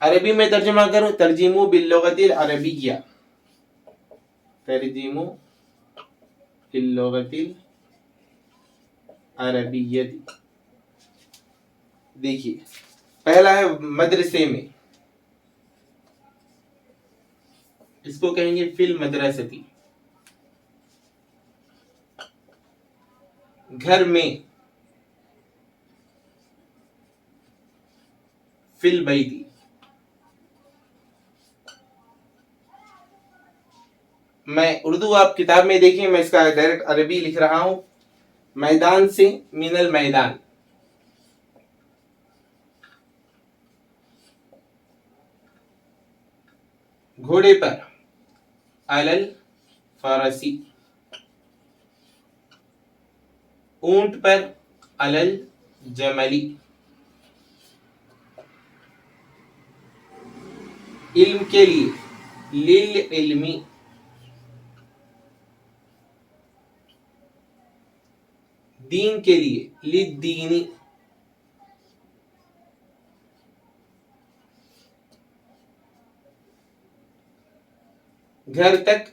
عربی میں ترجمہ کرو، ترجمو باللغت العربیہ، ترجمو باللغت العربیہ. دیکھیے پہلا ہے مدرسے میں، اس کو کہیں گے فی المدرستی. گھر میں، فی البیتی. میں اردو آپ کتاب میں دیکھیں، میں اس کا ڈائریکٹ عربی لکھ رہا ہوں. میدان سے، من المیدان. گھوڑے پر، علی الفرسی. اونٹ پر، علی الجملی. علم کے لیے، للعلمی. دین کے لیے، للدینی. گھر تک،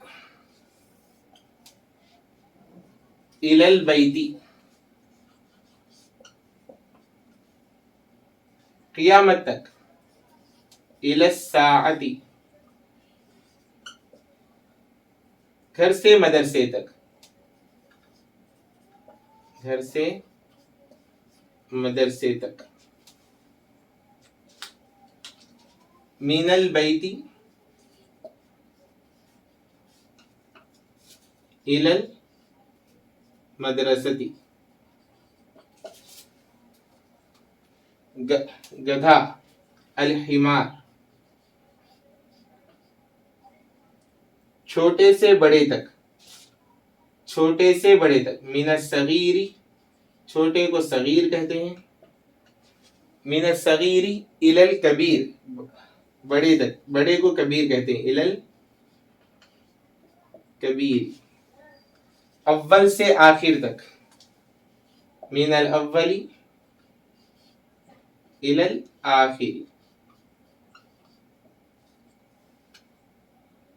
الی البیتی. قیامت تک، الی الساعتی. گھر سے مدرسے تک، گھر سے مدرسے تک. من البیتی الی المدرستی. گدھا، الحمار. چھوٹے سے بڑے تک، چھوٹے سے بڑے تک. من الصغیر، چھوٹے کو صغیر کہتے ہیں. من الصغیر الی الکبیر، بڑے تک، بڑے کو کبیر کہتے ہیں. الی الکبیر. اول سے آخر تک، من الاول الی الاخر.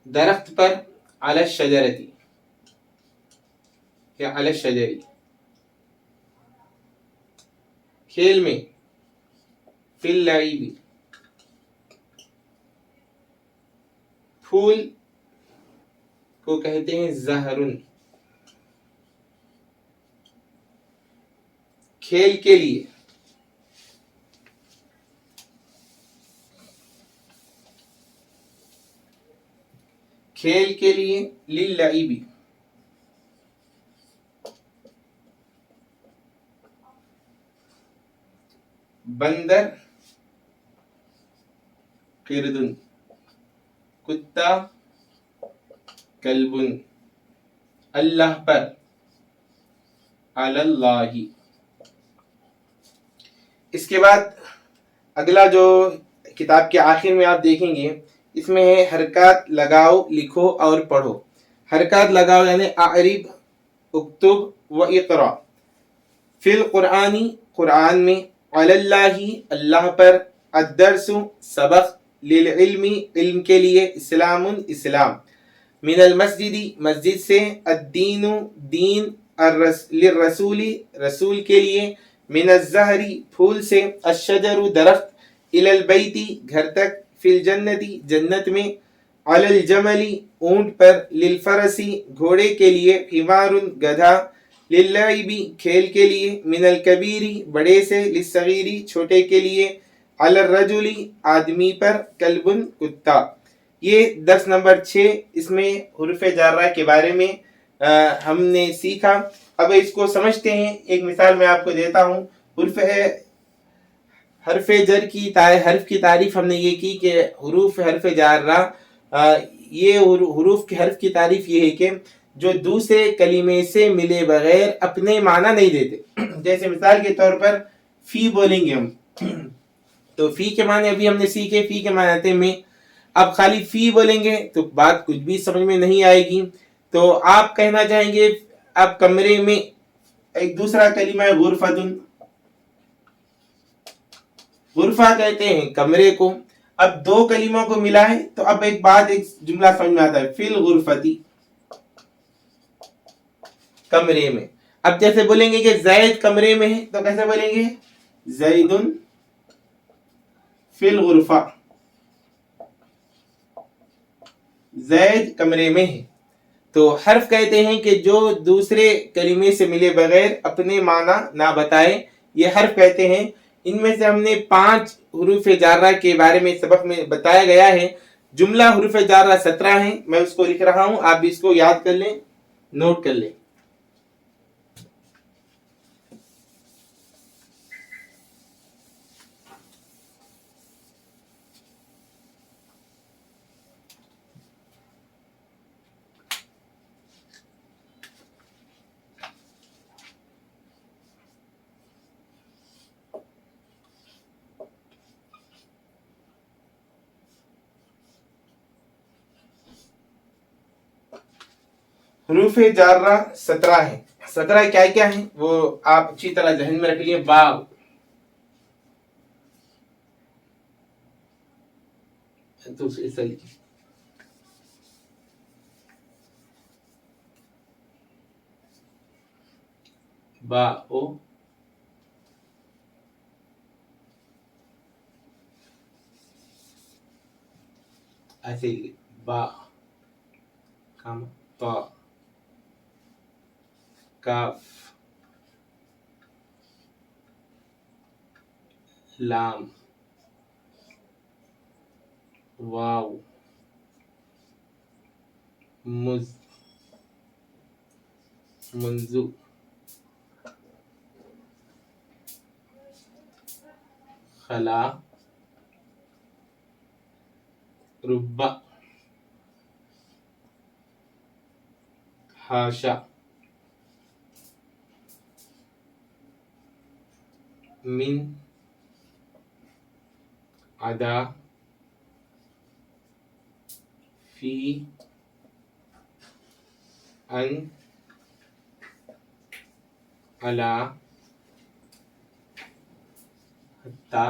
درخت پر، علی الشجرتی یا علی الشجری. کھیل میں، فی اللعب. پھول کو کہتے ہیں زہر. کھیل کے لیے، کھیل کے لیے، للعب. بندر، قرد. کتا، کلب. اللہ پر، علی اللہ. اس کے بعد اگلا جو کتاب کے آخر میں آپ دیکھیں گے، اس میں ہے حرکات لگاؤ، لکھو اور پڑھو. حرکات لگاؤ یعنی اعرب، اکتب و اقرا. فی القرآن، قرآن میں. علی اللہ، اللہ پر. الدرس، سبق. للعلم، علم کے لیے. اسلام، اسلام. من المسجد، مسجد سے. الدین، دین. للرسول، رسول کے لیے. من الزہر، پھول سے. الشجر، درخت. الی البیت، گھر تک. فی الجنت، جنت میں. علی الجمل، اونٹ پر. للفرس، گھوڑے کے لیے. حمار، گدھا. للعب، کھیل کے لیے. من الکبیر، بڑے سے. للصغیر، چھوٹے کے لیے. علی الرجل، آدمی پر. کلب، کتا. یہ درس نمبر 6، اس میں حروف جارہ کے بارے میں ہم نے سیکھا. اب اس کو سمجھتے ہیں. ایک مثال میں آپ کو دیتا ہوں. حرف جر کی حرف کی تعریف ہم نے یہ کی کہ حروف حرف جارہ، یہ حروف کے حرف کی تعریف یہ ہے کہ جو دوسرے کلمے سے ملے بغیر اپنے معنی نہیں دیتے. جیسے مثال کے طور پر فی بولیں گے ہم، تو فی کے معنی ابھی ہم نے سیکھے. فی کے معنی آتے میں. اب خالی فی بولیں گے تو بات کچھ بھی سمجھ میں نہیں آئے گی. تو آپ کہنا چاہیں گے آپ کمرے میں، ایک دوسرا کلمہ ہے غرفتن. غرفہ کہتے ہیں کمرے کو. اب دو کلموں کو ملا ہے تو اب ایک جملہ سمجھ میں آتا ہے، فی الغرفتی، کمرے میں. اب جیسے بولیں گے کہ زید کمرے میں ہے تو کیسے بولیں گے؟ زید فی الغرفہ، زید کمرے میں ہے. تو حرف کہتے ہیں کہ جو دوسرے کلمے سے ملے بغیر اپنے معنی نہ بتائے، یہ حرف کہتے ہیں. ان میں سے ہم نے 5 حروف جارہ کے بارے میں سبق میں بتایا گیا ہے. جملہ حروف جارہ 17 ہیں، میں اس کو لکھ رہا ہوں، آپ بھی اس کو یاد کر لیں، نوٹ کر لیں. حروف جارہ 17 ہیں. 17 کیا کیا ہیں وہ آپ اچھی طرح ذہن میں رکھ لیے. با، تو اس سے لکھیں، با او، ایسے با، تا، کاف، لام، واو، مز، منزو، خلا، ربا، حاشا، من، عدا، فی، ان، علا، حتی،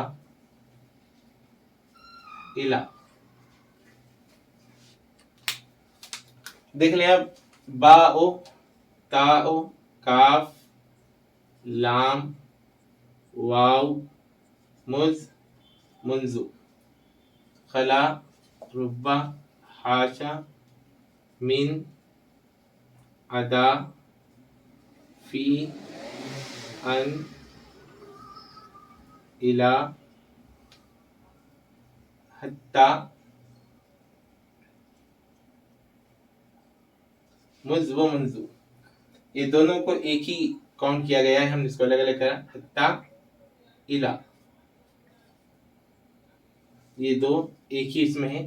الا. دیکھ لیں اب، با او، تا او، کاف، لام، واو، مز، منزو، خلا، ربا، حاشا، من، عدا، فی، ان، الا، حتی، مز و منزو. یہ دونوں کو ایک ہی کاؤنٹ کیا گیا ہے، ہم نے اس کو الگ الگ کرا. حتی، الا، یہ دو ایک ہی اس میں ہیں.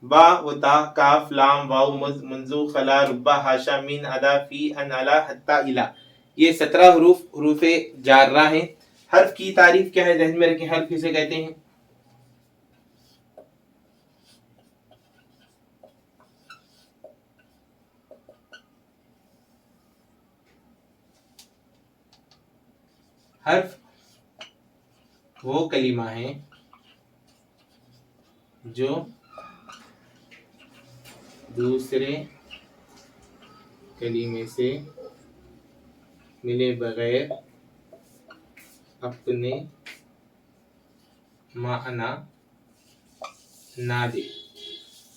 با و تا، کاف، لام، واو، مز، منزو، خلا، ربا، حاشا، من، عدا، فی، ان، علا، حتی، الا. یہ 17 حروف جارہ ہیں. حرف کی تعریف کیا ہے ذہن میں رکھیں، حرف کسے کہتے ہیں؟ حرف وہ کلمہ ہیں جو دوسرے کلمے سے ملے بغیر اپنے معنی نہ دے.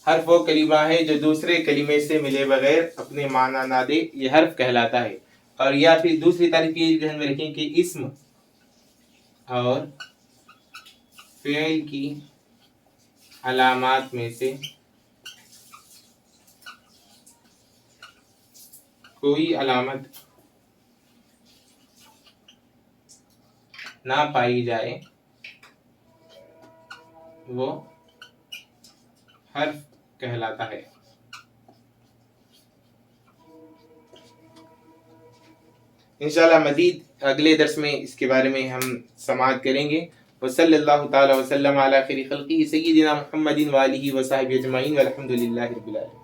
حرف وہ کلمہ ہے جو دوسرے کلمے سے ملے بغیر اپنے معنی نہ دے، یہ حرف کہلاتا ہے. اور یا پھر دوسری تعریف یہ ذہن میں رکھیں کہ اسم اور فعل کی علامات میں سے کوئی علامت نہ پائی جائے وہ حرف کہلاتا ہے. انشاءاللہ مزید اگلے درس میں اس کے بارے میں ہم سماعت کریں گے. وصلی اللہ تعالی وسلم علی خیر خلقہ سیدنا محمد و آلہ و صحبہ اجمعین والحمد للہ رب العالمین.